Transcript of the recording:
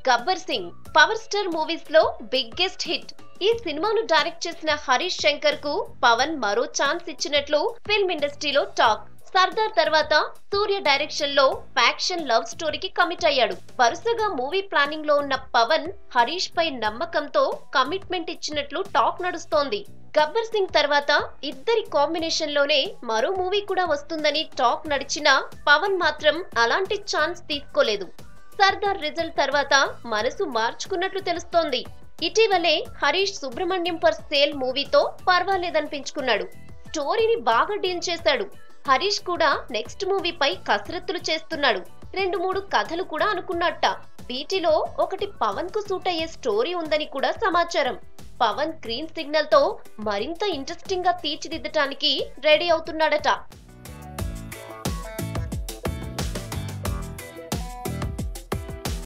Gabbar Singh power star movies లో biggest hit. ఈ సినిమాను డైరెక్ట్ చేసిన హరీష్ శంకర్ కు పవన్ మరో ఛాన్స్ ఇచ్చినట్లు ఫిల్మ్ ఇండస్ట్రీలో టాక్. సర్దార్ తర్వాత సూర్య డైరెక్షన్ లో ఫ్యాక్షన్ లవ్ స్టోరీకి కమిట్ అయ్యాడు. వరుసగా మూవీ ప్లానింగ్ లో ఉన్న పవన్ హరీష్ పై నమ్మకంతో కమిట్మెంట్ ఇచ్చినట్లు టాక్ నడుస్తోంది. గబ్బర్ సింగ్ తర్వాత ఇద్దరి కాంబినేషన్ లోనే మరో మూవీ కూడా వస్తుందని టాక్ నడిచినా పవన్ మాత్రం అలాంటి ఛాన్స్ తీసుకోలేదు. సర్దార్ రిజల్ట్ తర్వాత మనసు మార్చుకున్నట్లు తెలుస్తోంది. ఇటీవలే హరీష్ సుబ్రహ్మణ్యం ఫర్ సేల్ మూవీతో పర్వాలేదనిపించుకున్నాడు. స్టోరీని బాగా డీల్ చేశాడు. హరీష్ కూడా నెక్స్ట్ మూవీపై కసరత్తులు చేస్తున్నాడు. 2-3 కథలు కూడా అనుకున్నట్ట. వీటిలో ఒకటి పవన్ కు సూట్ అయ్యే స్టోరీ ఉందని కూడా సమాచారం. పవన్ గ్రీన్ సిగ్నల్ తో మరింత ఇంట్రెస్టింగ్ గా తీర్చిదిద్దటానికి రెడీ అవుతున్నాడట.